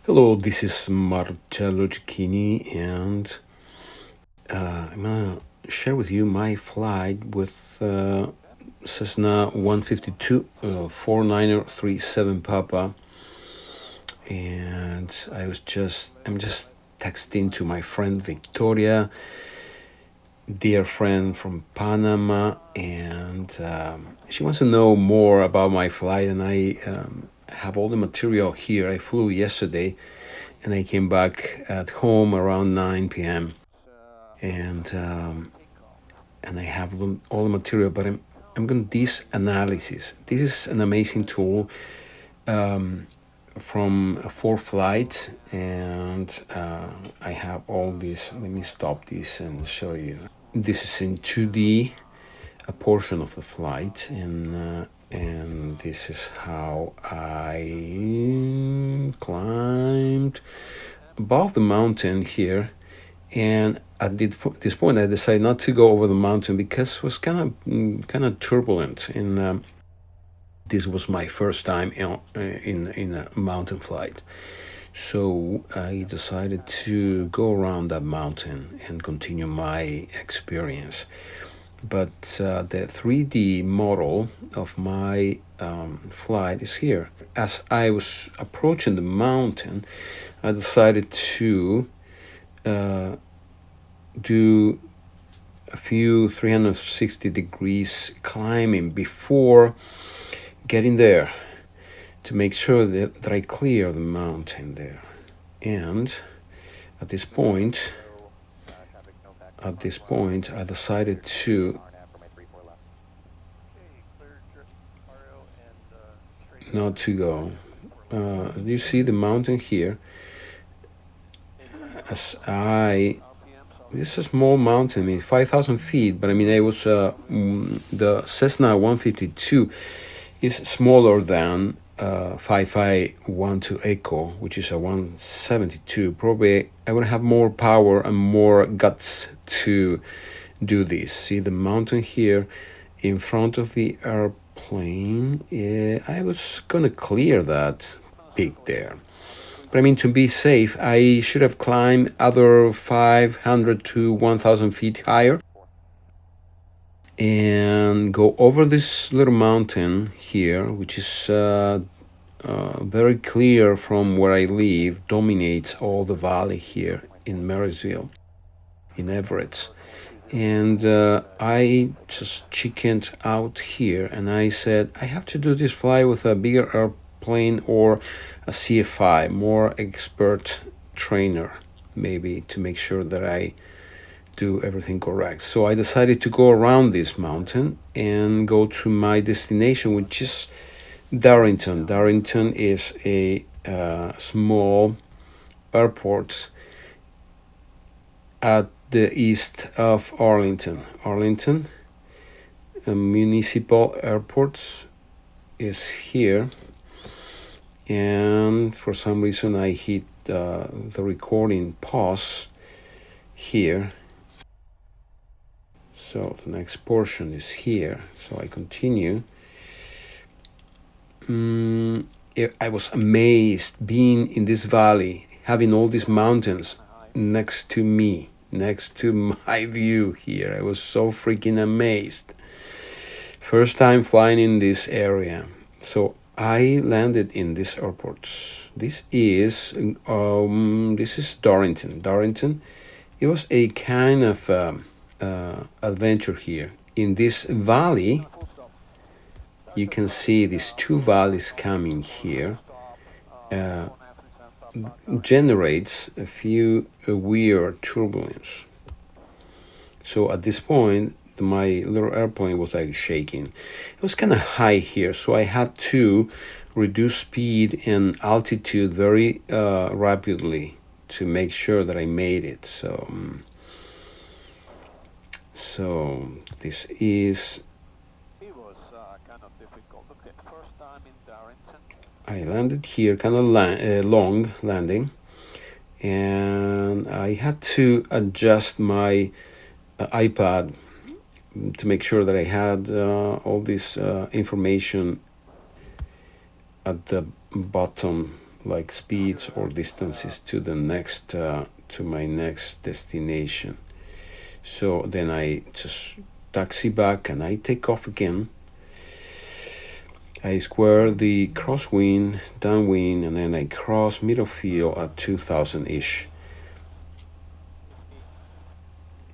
Hello, this is Marcello and I'm gonna share with you my flight with Cessna 152 4937 Papa, and I'm just texting to my friend Victoria, dear friend from Panama, and she wants to know more about my flight, and I have all the material here. I flew yesterday and I came back at home around 9 p.m. and I have all the material, but I'm going to do this analysis. This is an amazing tool from for flight, and I have all this. Let me stop this and show you. This is in 2D, a portion of the flight, and this is how I climbed above the mountain here. And at this point, I decided not to go over the mountain because it was kind of turbulent, and this was my first time in a mountain flight. So I decided to go around that mountain and continue my experience. But the 3D model of my flight is here. As I was approaching the mountain, I decided to do a few 360 degrees climbing before getting there to make sure that I clear the mountain there. And at this point, I decided to not to go. You see the mountain here. This is a small mountain, 5,000 feet, but it was the Cessna 152 is smaller than 5512 Echo, which is a 172. Probably I would have more power and more guts to do this. See the mountain here in front of the airplane. I was gonna clear that peak there. But to be safe, I should have climbed other 500 to 1,000 feet higher and go over this little mountain here, which is very clear from where I live, dominates all the valley here in Marysville, in Everett. And I just chickened out here, and I said, I have to do this fly with a bigger airplane or a CFI, more expert trainer, maybe, to make sure that I do everything correct. So I decided to go around this mountain and go to my destination, which is Darrington. Darrington is a small airport at the east of Arlington. Arlington, a municipal airport, is here. And for some reason I hit the recording pause here. So the next portion is here. So I continue. I was amazed being in this valley, having all these mountains next to me, next to my view here. I was so freaking amazed. First time flying in this area. So I landed in this airport. This is Darrington. Darrington. It was a kind of adventure here in this valley. You can see these two valleys coming here. Generates a few weird turbulence. So at this point, my little airplane was like shaking. It was kind of high here, so I had to reduce speed and altitude very rapidly to make sure that I made it. So this is. I landed here, kind of long landing, and I had to adjust my iPad to make sure that I had all this information at the bottom like speeds or distances to the next to my next destination. So then I just taxi back and I take off again. I square the crosswind, downwind, and then I cross middle field at 2000-ish.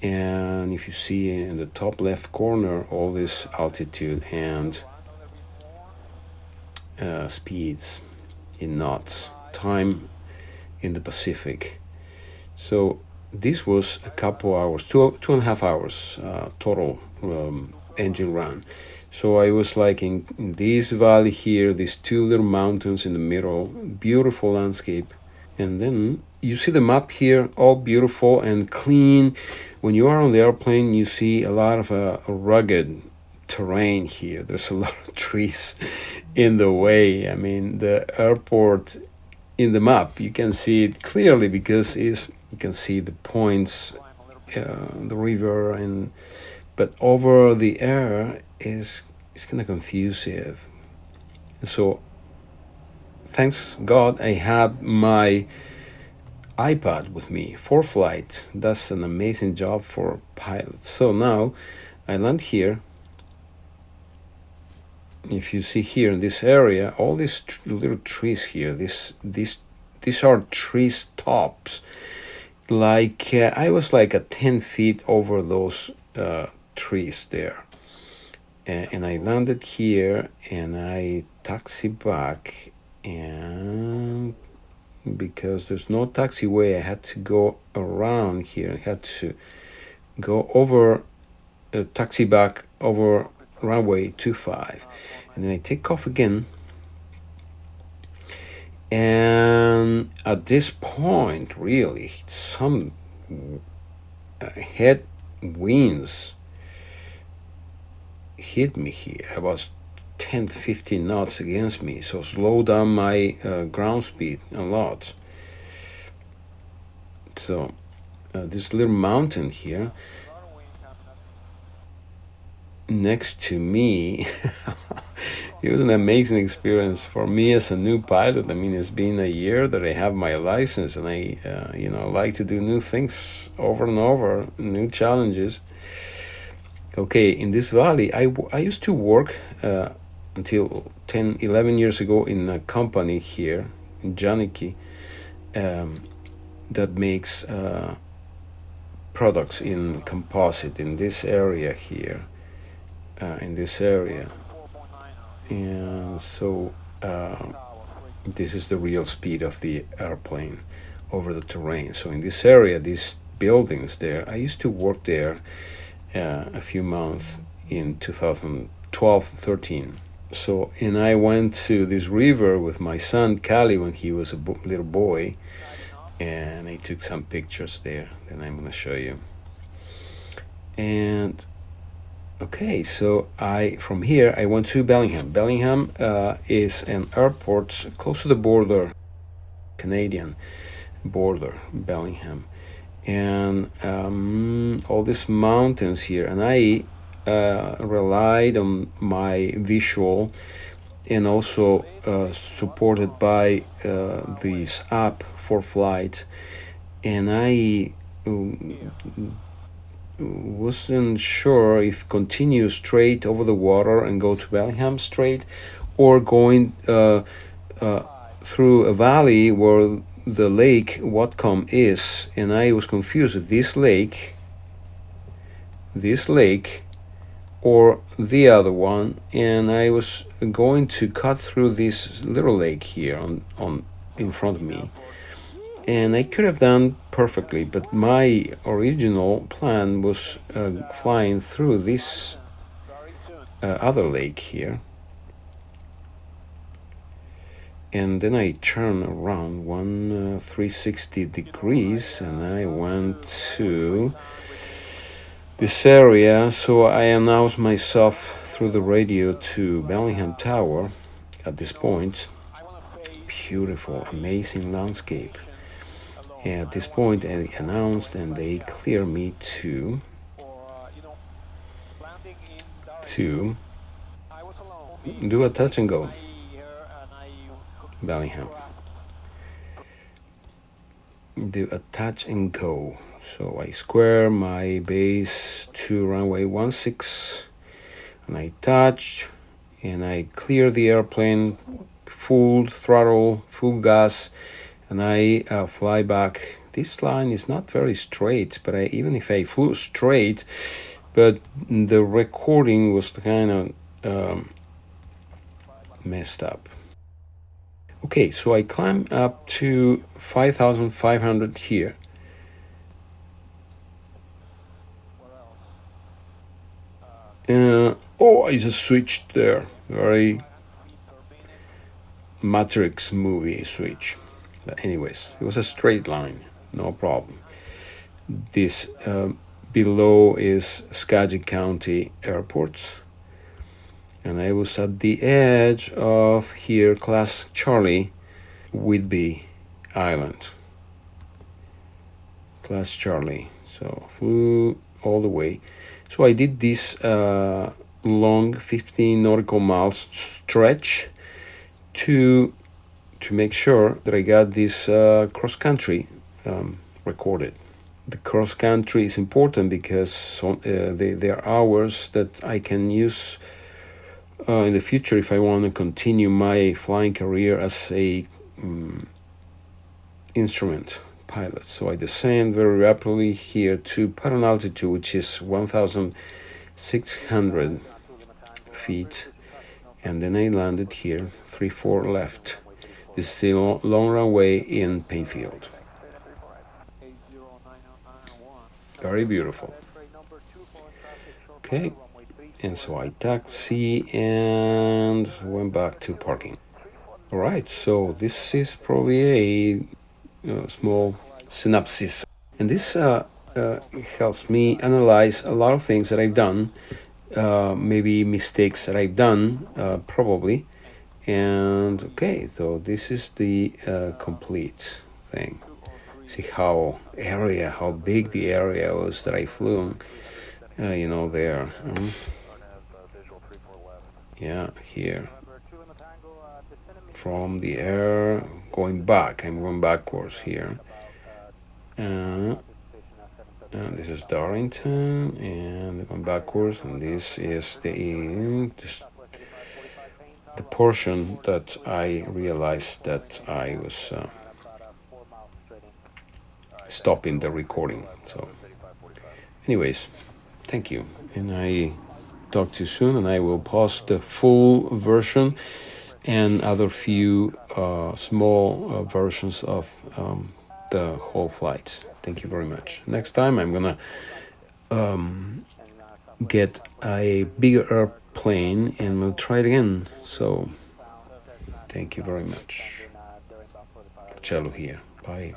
And if you see in the top left corner all this altitude and speeds in knots, time in the Pacific. So this was a couple hours, 2.5 hours total engine run. So I was like in this valley here, these two little mountains in the middle, beautiful landscape. And then you see the map here, all beautiful and clean. When you are on the airplane, you see a lot of rugged terrain here. There's a lot of trees in the way. I mean, the airport in the map, you can see it clearly because you can see the points, the river, but over the air is kind of confusive. So thanks God I had my iPad with me for flight. That's an amazing job for pilots. So now I land here. If you see here in this area, all these little trees here, these are tree tops. Like I was like at 10 feet over those trees there. And I landed here and I taxi back, and because there's no taxiway, I had to go around here. I had to go over taxi back over runway 25, and then I take off again. And at this point, really, some head winds hit me here. I was 10, 15 knots against me, so slow down my ground speed a lot. So this little mountain here next to me, it was an amazing experience for me as a new pilot. I mean, it's been a year that I have my license, and I like to do new things over and over, new challenges. Okay, in this valley, I used to work until 10, 11 years ago in a company here in Janiki that makes products in composite in this area here, in this area. And so this is the real speed of the airplane over the terrain. So in this area, these buildings there, I used to work there a few months in 2012, 13. So, and I went to this river with my son Cali when he was a little boy, and I took some pictures there that I'm going to show you. And okay, so from here I went to Bellingham. Bellingham is an airport close to the border, Canadian border, Bellingham. And all these mountains here, and I relied on my visual and also supported by this app for flight, and I wasn't sure if continue straight over the water and go to Bellingham straight, or going through a valley where the lake Whatcom is, and I was confused. This lake, or the other one, and I was going to cut through this little lake here on in front of me, and I could have done perfectly, but my original plan was flying through this other lake here. And then I turned around 360 degrees, and I went to this area. So I announced myself through the radio to Bellingham Tower at this point. Beautiful, amazing landscape. And at this point I announced, and they cleared me to do a touch and go. Bellingham. do a touch and go. So I square my base to runway 16, and I touch, and I clear the airplane, full throttle, full gas, and I fly back. This line is not very straight, but even if I flew straight, but the recording was kind of messed up. Okay, so I climb up to 5,500 here. Oh, I just switched there. Very Matrix movie switch. But anyways, it was a straight line, no problem. This below is Skagit County Airport. And I was at the edge of here, Class Charlie, Whidbey Island. Class Charlie. So flew all the way. So I did this long 15 nautical miles stretch to make sure that I got this cross country recorded. The cross country is important because they are hours that I can use in the future if I want to continue my flying career as a instrument pilot. So I descend very rapidly here to pattern altitude, which is 1,600 feet, and then I landed here 34 left. This is the long runway in Paine Field. Very beautiful. Okay, and so I taxi and went back to parking. All right, so this is probably a small synopsis, and this helps me analyze a lot of things that I've done, maybe mistakes that I've done, probably. And okay, so this is the complete thing. See how big the area was that I flew, there. Yeah, here. From the air, going back. I'm going backwards here. And this is Darrington, and going backwards, and this is the portion that I realized that I was stopping the recording. So anyways, thank you, and I talk to you soon, and I will post the full version and other few small versions of the whole flight. Thank you very much. Next time I'm gonna get a bigger airplane and we'll try it again. So thank you very much. Marcello here. Bye.